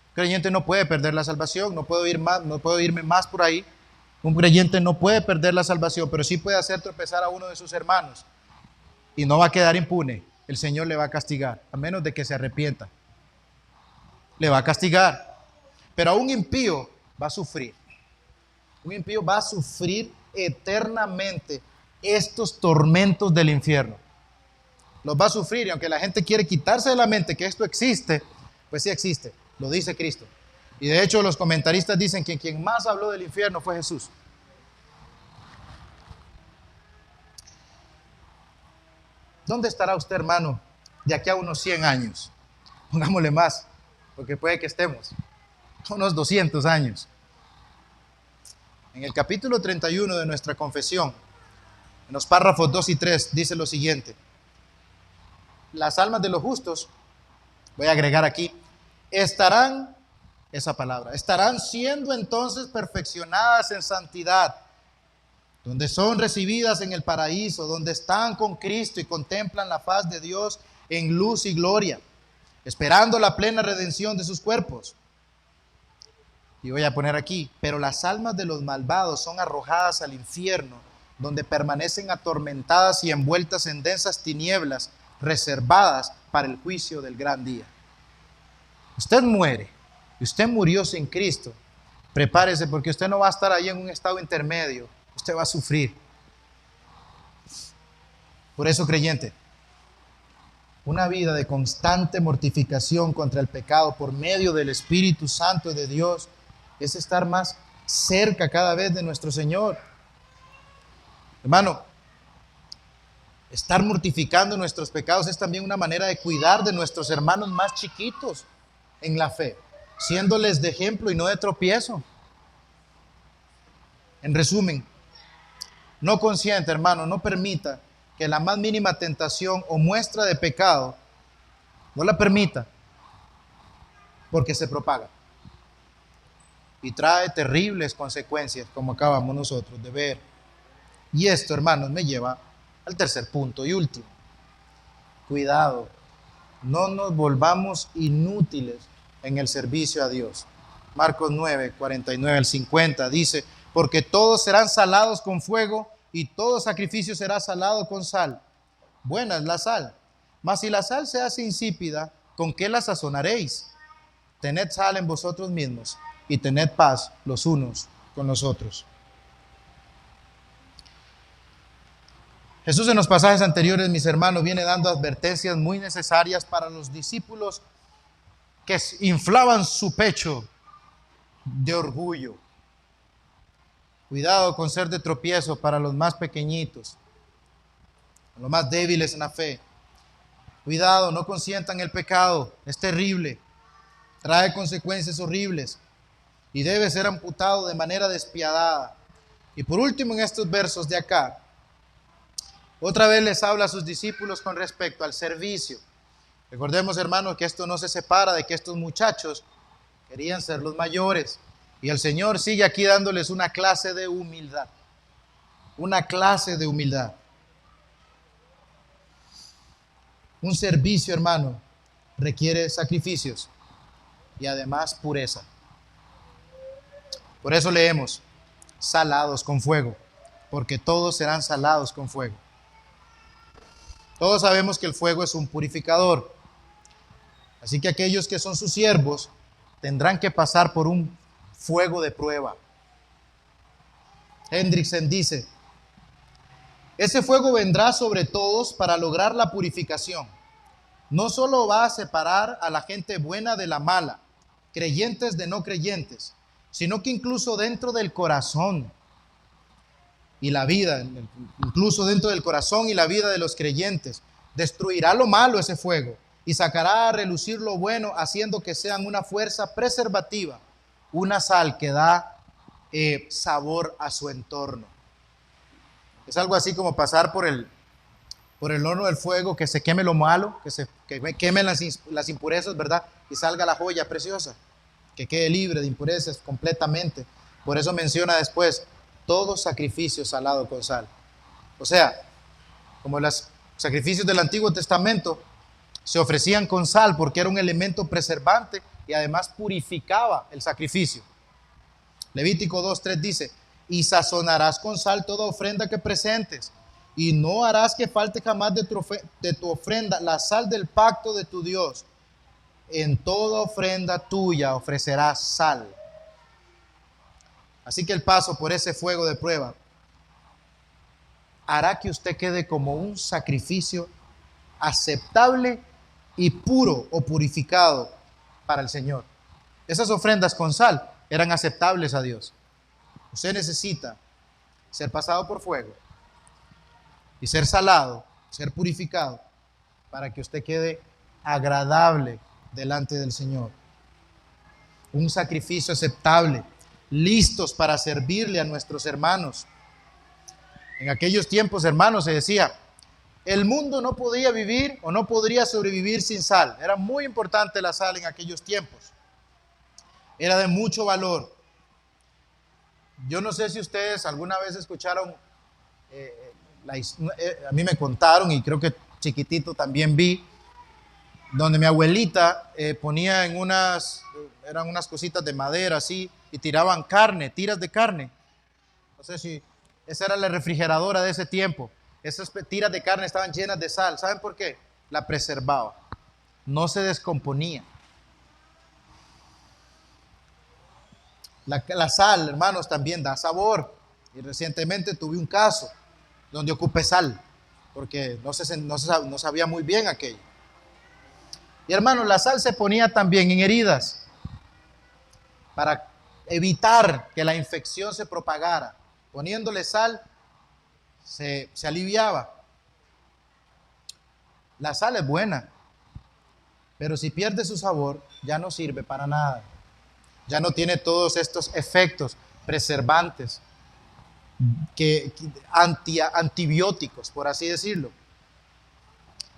un creyente no puede perder la salvación, no puedo irme más por ahí. Un creyente no puede perder la salvación, pero sí puede hacer tropezar a uno de sus hermanos y no va a quedar impune. El Señor le va a castigar, a menos de que se arrepienta. Le va a castigar. Pero a un impío va a sufrir. Un impío va a sufrir eternamente estos tormentos del infierno. Los va a sufrir, y aunque la gente quiere quitarse de la mente que esto existe, pues sí existe, lo dice Cristo. Y de hecho los comentaristas dicen que quien más habló del infierno fue Jesús. ¿Dónde estará usted, hermano, de aquí a unos 100 años? Pongámosle más, porque puede que estemos unos 200 años. En el capítulo 31 de nuestra confesión, en los párrafos 2 y 3, dice lo siguiente: las almas de los justos, voy a agregar aquí, estarán siendo entonces perfeccionadas en santidad, donde son recibidas en el paraíso, donde están con Cristo y contemplan la faz de Dios en luz y gloria, esperando la plena redención de sus cuerpos. Y voy a poner aquí: pero las almas de los malvados son arrojadas al infierno, donde permanecen atormentadas y envueltas en densas tinieblas, reservadas para el juicio del gran día. Usted muere, y usted murió sin Cristo. Prepárese, porque usted no va a estar ahí en un estado intermedio. Usted va a sufrir. Por eso, creyente, una vida de constante mortificación contra el pecado por medio del Espíritu Santo de Dios es estar más cerca cada vez de nuestro Señor. Hermano, estar mortificando nuestros pecados es también una manera de cuidar de nuestros hermanos más chiquitos en la fe. siéndoles de ejemplo y no de tropiezo. En resumen, no consienta, hermano, no permita que la más mínima tentación o muestra de pecado, no la permita, porque se propaga y trae terribles consecuencias, como acabamos nosotros de ver. Y esto, hermanos, me lleva al tercer punto y último. Cuidado, no nos volvamos inútiles en el servicio a Dios. Marcos 9, 49 al 50 dice, porque todos serán salados con fuego y todo sacrificio será salado con sal. Buena es la sal, mas si la sal se hace insípida, ¿con qué la sazonaréis? Tened sal en vosotros mismos y tened paz los unos con los otros. Jesús en los pasajes anteriores, mis hermanos, viene dando advertencias muy necesarias para los discípulos que inflaban su pecho de orgullo. Cuidado con ser de tropiezo para los más pequeñitos, los más débiles en la fe. Cuidado, no consientan el pecado, es terrible, trae consecuencias horribles y debe ser amputado de manera despiadada. Y por último, en estos versos de acá, otra vez les habla a sus discípulos con respecto al servicio. Recordemos, hermanos, que esto no se separa de que estos muchachos querían ser los mayores. Y el Señor sigue aquí dándoles una clase de humildad. Una clase de humildad. Un servicio, hermano, requiere sacrificios y además pureza. Por eso leemos, salados con fuego, porque todos serán salados con fuego. Todos sabemos que el fuego es un purificador. Así que aquellos que son sus siervos tendrán que pasar por un fuego de prueba. Hendrickson dice, ese fuego vendrá sobre todos para lograr la purificación. No solo va a separar a la gente buena de la mala, creyentes de no creyentes, sino que incluso dentro del corazón y la vida, incluso dentro del corazón y la vida de los creyentes, destruirá lo malo ese fuego y sacará a relucir lo bueno, haciendo que sean una fuerza preservativa, una sal que da sabor a su entorno. Es algo así como pasar por el horno del fuego, que se queme lo malo, que quemen las impurezas, ¿verdad? Y salga la joya preciosa, que quede libre de impurezas completamente. Por eso menciona después, todo sacrificio salado con sal. O sea, como los sacrificios del Antiguo Testamento se ofrecían con sal porque era un elemento preservante y además purificaba el sacrificio. Levítico 2:3 dice, y sazonarás con sal toda ofrenda que presentes, y no harás que falte jamás de tu ofrenda la sal del pacto de tu Dios. En toda ofrenda tuya ofrecerás sal. Así que el paso por ese fuego de prueba hará que usted quede como un sacrificio aceptable y puro o purificado para el Señor. Esas ofrendas con sal eran aceptables a Dios. Usted necesita ser pasado por fuego y ser salado, ser purificado, para que usted quede agradable delante del Señor. Un sacrificio aceptable, listos para servirle a nuestros hermanos. En aquellos tiempos, hermanos, se decía, el mundo no podía vivir o no podría sobrevivir sin sal. Era muy importante la sal en aquellos tiempos. Era de mucho valor. Yo no sé si ustedes alguna vez escucharon, a mí me contaron y creo que chiquitito también vi, donde mi abuelita ponía eran unas cositas de madera así, y tiraban carne, tiras de carne. No sé si esa era la refrigeradora de ese tiempo. Esas tiras de carne estaban llenas de sal. ¿Saben por qué? La preservaba. No se descomponía. La sal, hermanos, también da sabor. Y recientemente tuve un caso donde ocupé sal, porque no sabía muy bien aquello. Y hermanos, la sal se ponía también en heridas para evitar que la infección se propagara. Poniéndole sal, se aliviaba. La sal es buena, pero si pierde su sabor, ya no sirve para nada. Ya no tiene todos estos efectos preservantes, antibióticos, por así decirlo.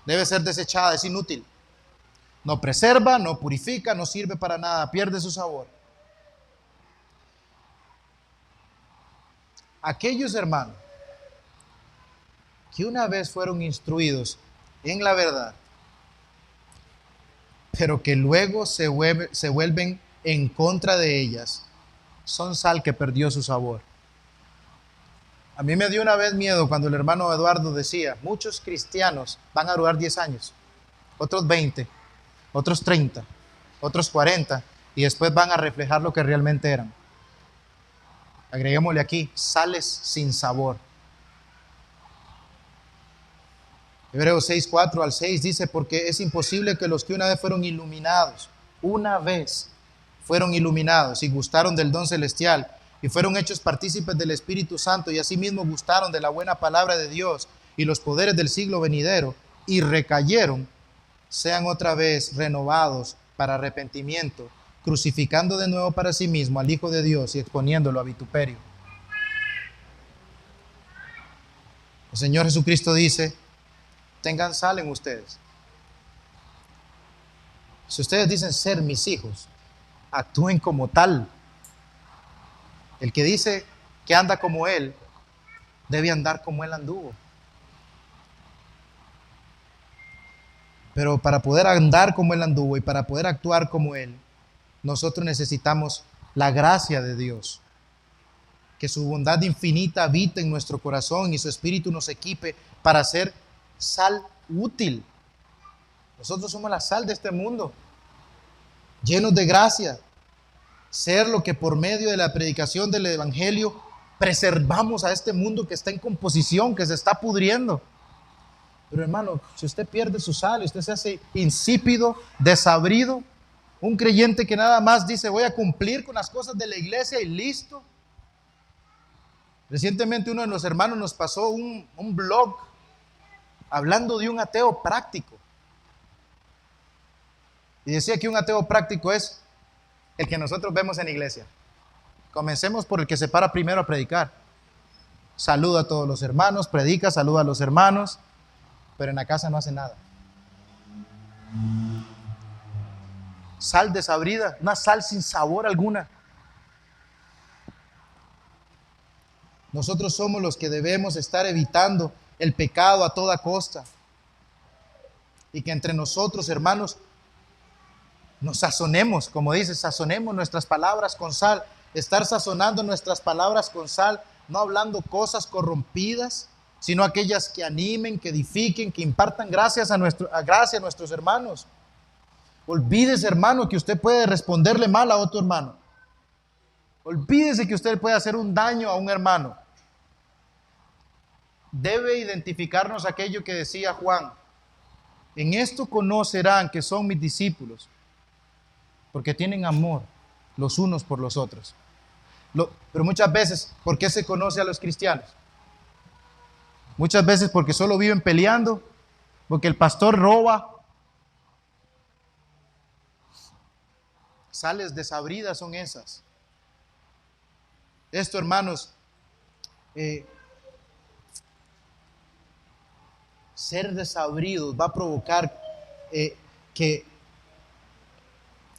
Debe ser desechada, es inútil. No preserva, no purifica, no sirve para nada, pierde su sabor. Aquellos hermanos que una vez fueron instruidos en la verdad, pero que luego se vuelven en contra de ellas, son sal que perdió su sabor. A mí me dio una vez miedo cuando el hermano Eduardo decía, muchos cristianos van a durar 10 años, otros 20, otros 30, otros 40, y después van a reflejar lo que realmente eran. Agreguémosle aquí, sales sin sabor. Hebreos 6, 4 al 6 dice, porque es imposible que los que una vez fueron iluminados y gustaron del don celestial y fueron hechos partícipes del Espíritu Santo y asimismo gustaron de la buena palabra de Dios y los poderes del siglo venidero y recayeron, sean otra vez renovados para arrepentimiento, crucificando de nuevo para sí mismo al Hijo de Dios y exponiéndolo a vituperio. El Señor Jesucristo dice, tengan sal en ustedes. Si ustedes dicen ser mis hijos, actúen como tal. El que dice que anda como Él, debe andar como Él anduvo. Pero para poder andar como Él anduvo y para poder actuar como Él, nosotros necesitamos la gracia de Dios. Que su bondad infinita habite en nuestro corazón y su Espíritu nos equipe para ser sal útil. Nosotros somos la sal de este mundo, llenos de gracia. Ser lo que por medio de la predicación del Evangelio preservamos a este mundo que está en composición, que se está pudriendo. Pero hermano, si usted pierde su sal, usted se hace insípido, desabrido, un creyente que nada más dice voy a cumplir con las cosas de la iglesia y listo. Recientemente uno de los hermanos nos pasó un blog hablando de un ateo práctico. Y decía que un ateo práctico es el que nosotros vemos en la iglesia. Comencemos por el que se para primero a predicar. Saluda a todos los hermanos, predica, saluda a los hermanos, pero en la casa no hace nada. Sal desabrida, una sal sin sabor alguna. Nosotros somos los que debemos estar evitando el pecado a toda costa. Y que entre nosotros, hermanos, nos sazonemos, como dice, sazonemos nuestras palabras con sal. Estar sazonando nuestras palabras con sal, no hablando cosas corrompidas, sino aquellas que animen, que edifiquen, que impartan gracia a nuestros hermanos. Olvídese, hermano, que usted puede responderle mal a otro hermano. Olvídese que usted puede hacer un daño a un hermano. Debe identificarnos aquello que decía Juan. En esto conocerán que son mis discípulos, porque tienen amor los unos por los otros. Pero muchas veces, ¿por qué se conoce a los cristianos? Muchas veces porque solo viven peleando, porque el pastor roba. Sales desabridas son esas. Esto, hermanos, ser desabridos va a provocar que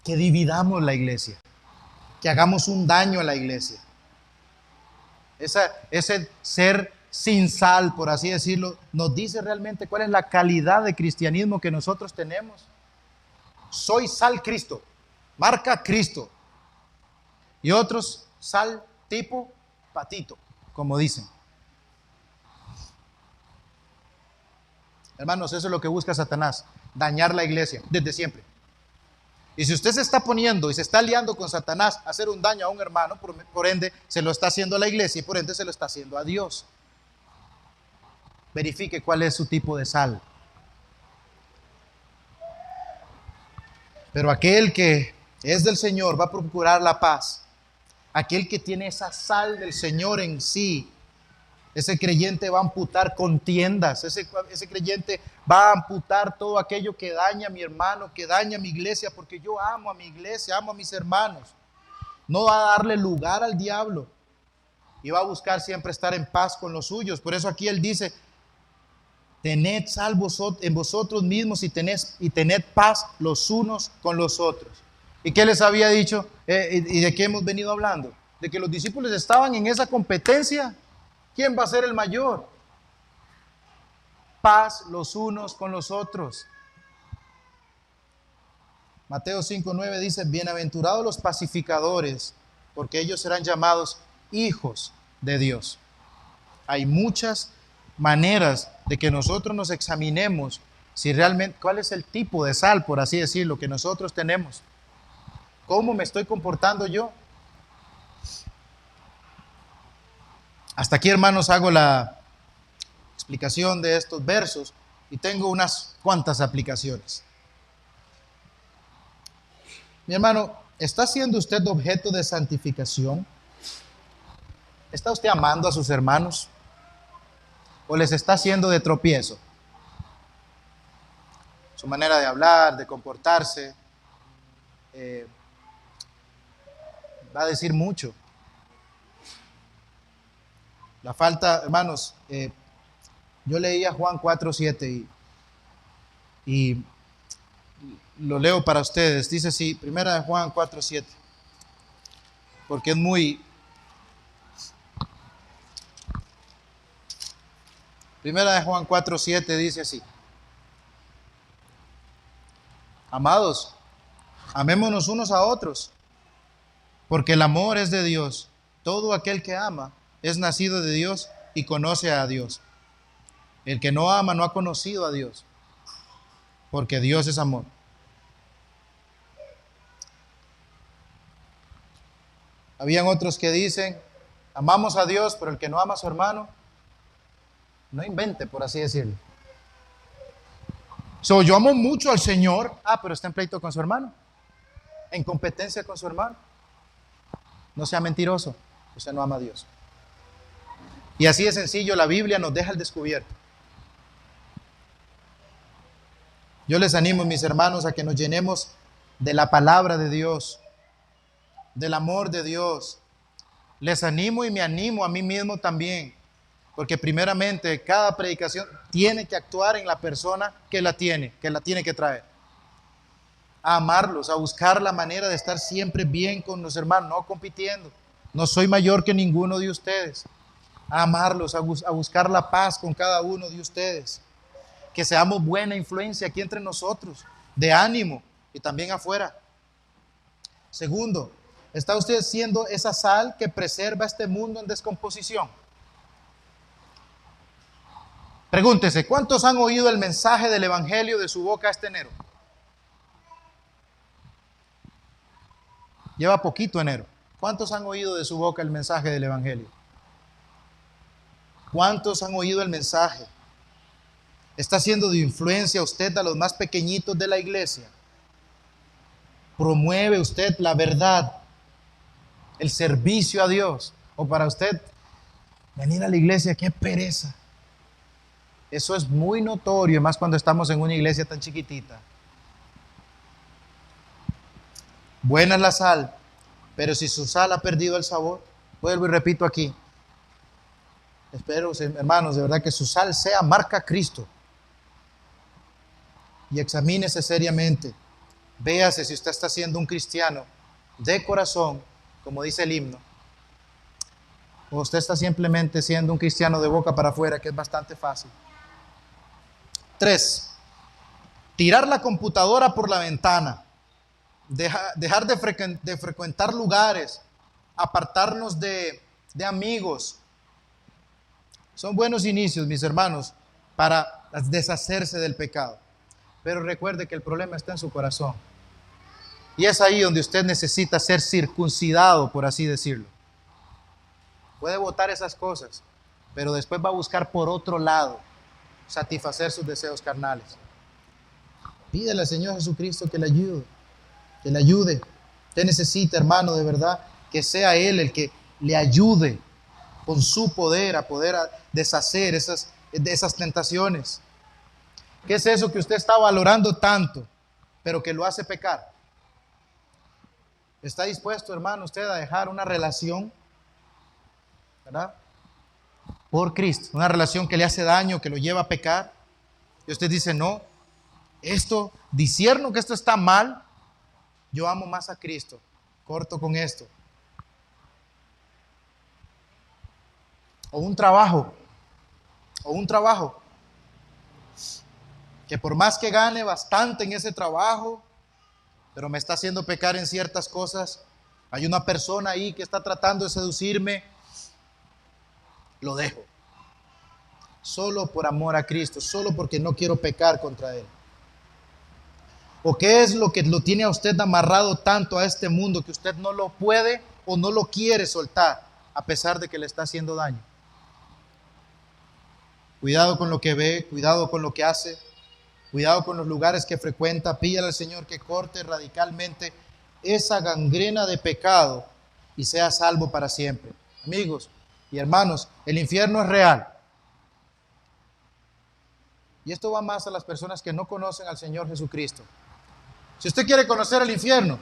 dividamos la iglesia, que hagamos un daño a la iglesia. Ese ser sin sal, por así decirlo, nos dice realmente cuál es la calidad de cristianismo que nosotros tenemos. Soy sal Cristo, marca Cristo. Y otros sal tipo patito, como dicen. Hermanos, eso es lo que busca Satanás, dañar la iglesia desde siempre. Y si usted se está poniendo y se está aliando con Satanás a hacer un daño a un hermano, por ende se lo está haciendo a la iglesia y por ende se lo está haciendo a Dios. Verifique cuál es su tipo de sal. Pero aquel que es del Señor va a procurar la paz. Aquel que tiene esa sal del Señor en sí, ese creyente va a amputar contiendas, ese creyente va a amputar todo aquello que daña a mi hermano, que daña a mi iglesia, porque yo amo a mi iglesia, amo a mis hermanos. No va a darle lugar al diablo y va a buscar siempre estar en paz con los suyos. Por eso aquí él dice, tened salvo en vosotros mismos y tened paz los unos con los otros. ¿Y qué les había dicho? ¿Y de qué hemos venido hablando? De que los discípulos estaban en esa competencia. ¿Quién va a ser el mayor? Paz los unos con los otros. Mateo 5:9 dice, bienaventurados los pacificadores, porque ellos serán llamados hijos de Dios. Hay muchas maneras de que nosotros nos examinemos si realmente, cuál es el tipo de sal, por así decirlo, que nosotros tenemos. ¿Cómo me estoy comportando yo? Hasta aquí, hermanos, hago la explicación de estos versos y tengo unas cuantas aplicaciones. Mi hermano, ¿está siendo usted objeto de santificación? ¿Está usted amando a sus hermanos? ¿O les está haciendo de tropiezo? Su manera de hablar, de comportarse, va a decir mucho. La falta, hermanos, yo leía Juan 4:7 y lo leo para ustedes. Dice así, primera de Juan 4:7, porque es muy... Primera de Juan 4:7 dice así, amados, amémonos unos a otros, porque el amor es de Dios. Todo aquel que ama es nacido de Dios y conoce a Dios. El que no ama no ha conocido a Dios, porque Dios es amor. Habían otros que dicen, amamos a Dios, pero el que no ama a su hermano, no invente, por así decirlo. Yo amo mucho al Señor, pero está en pleito con su hermano, en competencia con su hermano. No sea mentiroso, usted no ama a Dios. Y así de sencillo, la Biblia nos deja al descubierto. Yo les animo, mis hermanos, a que nos llenemos de la palabra de Dios, del amor de Dios. Les animo y me animo a mí mismo también, porque primeramente cada predicación tiene que actuar en la persona que la tiene que traer. A amarlos, a buscar la manera de estar siempre bien con los hermanos, no compitiendo. No soy mayor que ninguno de ustedes. A amarlos, a buscar la paz con cada uno de ustedes. Que seamos buena influencia aquí entre nosotros, de ánimo y también afuera. Segundo, ¿está usted siendo esa sal que preserva este mundo en descomposición? Pregúntese, ¿cuántos han oído el mensaje del Evangelio de su boca este enero? Lleva poquito enero. ¿Cuántos han oído de su boca el mensaje del Evangelio? ¿Cuántos han oído el mensaje? ¿Está siendo de influencia usted a los más pequeñitos de la iglesia? ¿Promueve usted la verdad, el servicio a Dios? ¿O para usted venir a la iglesia, qué pereza? Eso es muy notorio, más cuando estamos en una iglesia tan chiquitita. Buena es la sal, pero si su sal ha perdido el sabor, vuelvo y repito aquí. Espero, hermanos, de verdad que su sal sea marca Cristo. Y examínese seriamente. Véase si usted está siendo un cristiano de corazón, como dice el himno, o usted está simplemente siendo un cristiano de boca para afuera, que es bastante fácil. 3. Tirar la computadora por la ventana. Dejar de frecuentar lugares, apartarnos de amigos. Son buenos inicios, mis hermanos, para deshacerse del pecado. Pero recuerde que el problema está en su corazón. Y es ahí donde usted necesita ser circuncidado, por así decirlo. Puede votar esas cosas, pero después va a buscar por otro lado satisfacer sus deseos carnales. Pídele al Señor Jesucristo que le ayude. Que le ayude. Usted necesita, hermano, de verdad, que sea Él el que le ayude con su poder a poder deshacer esas tentaciones. ¿Qué es eso que usted está valorando tanto, pero que lo hace pecar? ¿Está dispuesto, hermano, usted a dejar una relación, ¿verdad?, por Cristo? Una relación que le hace daño, que lo lleva a pecar. Y usted dice, no, discierno que esto está mal, yo amo más a Cristo, corto con esto. O un trabajo, que por más que gane bastante en ese trabajo, pero me está haciendo pecar en ciertas cosas. Hay una persona ahí que está tratando de seducirme, lo dejo. Solo por amor a Cristo, solo porque no quiero pecar contra Él. ¿O qué es lo que lo tiene a usted amarrado tanto a este mundo que usted no lo puede o no lo quiere soltar, a pesar de que le está haciendo daño? Cuidado con lo que ve, cuidado con lo que hace, cuidado con los lugares que frecuenta. Pídale al Señor que corte radicalmente esa gangrena de pecado y sea salvo para siempre. Amigos y hermanos, el infierno es real. Y esto va más a las personas que no conocen al Señor Jesucristo. Si usted quiere conocer el infierno,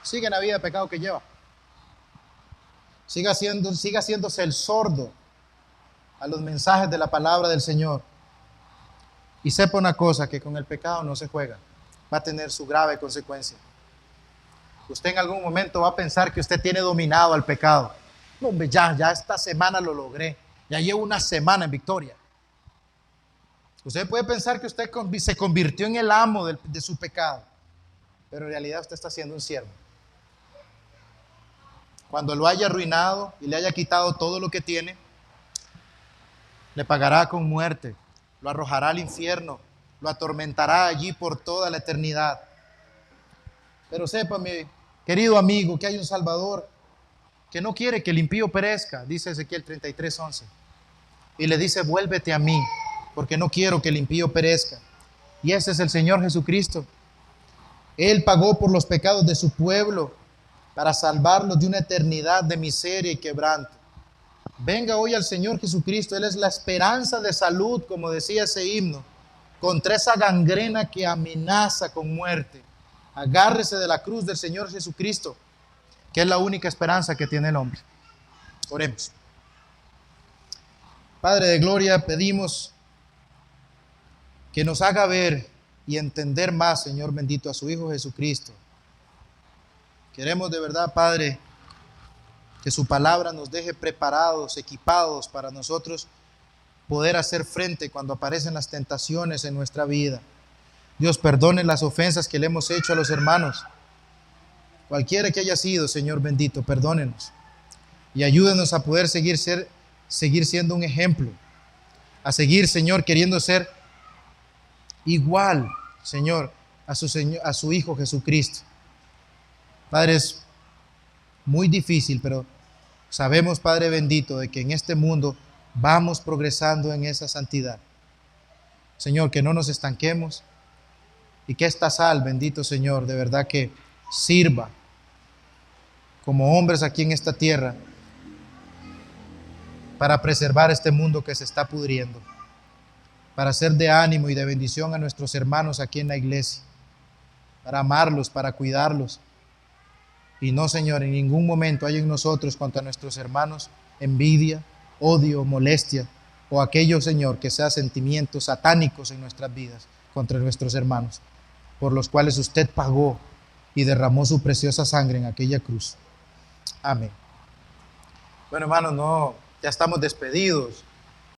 siga en la vida de pecado que lleva. Siga haciéndose el sordo a los mensajes de la palabra del Señor. Y sepa una cosa, que con el pecado no se juega. Va a tener su grave consecuencia. Usted en algún momento va a pensar que usted tiene dominado al pecado. No, hombre, ya esta semana lo logré. Ya llevo una semana en victoria. Usted puede pensar que usted se convirtió en el amo de su pecado, pero en realidad usted está siendo un siervo. Cuando lo haya arruinado y le haya quitado todo lo que tiene, le pagará con muerte, lo arrojará al infierno, lo atormentará allí por toda la eternidad. Pero sepa, mi querido amigo, que hay un Salvador que no quiere que el impío perezca, dice Ezequiel 33:11. Y le dice, vuélvete a mí, porque no quiero que el impío perezca. Y ese es el Señor Jesucristo. Él pagó por los pecados de su pueblo para salvarlos de una eternidad de miseria y quebranto. Venga hoy al Señor Jesucristo. Él es la esperanza de salud, como decía ese himno, contra esa gangrena que amenaza con muerte. Agárrese de la cruz del Señor Jesucristo, que es la única esperanza que tiene el hombre. Oremos. Padre de gloria, pedimos que nos haga ver y entender más, Señor bendito, a su Hijo Jesucristo. Queremos de verdad, Padre, que su palabra nos deje preparados, equipados para nosotros poder hacer frente cuando aparecen las tentaciones en nuestra vida. Dios, perdone las ofensas que le hemos hecho a los hermanos. Cualquiera que haya sido, Señor bendito, perdónenos. Y ayúdenos a poder seguir siendo un ejemplo. A seguir, Señor, queriendo ser igual, Señor, a su Hijo Jesucristo. Padre, es muy difícil, pero sabemos, Padre bendito, de que en este mundo vamos progresando en esa santidad. Señor, que no nos estanquemos y que esta sal, bendito Señor, de verdad que sirva como hombres aquí en esta tierra para preservar este mundo que se está pudriendo, para ser de ánimo y de bendición a nuestros hermanos aquí en la iglesia, para amarlos, para cuidarlos. Y no, Señor, en ningún momento hay en nosotros contra nuestros hermanos envidia, odio, molestia o aquello, Señor, que sea sentimientos satánicos en nuestras vidas contra nuestros hermanos, por los cuales usted pagó y derramó su preciosa sangre en aquella cruz. Amén. Bueno, hermanos, ya estamos despedidos.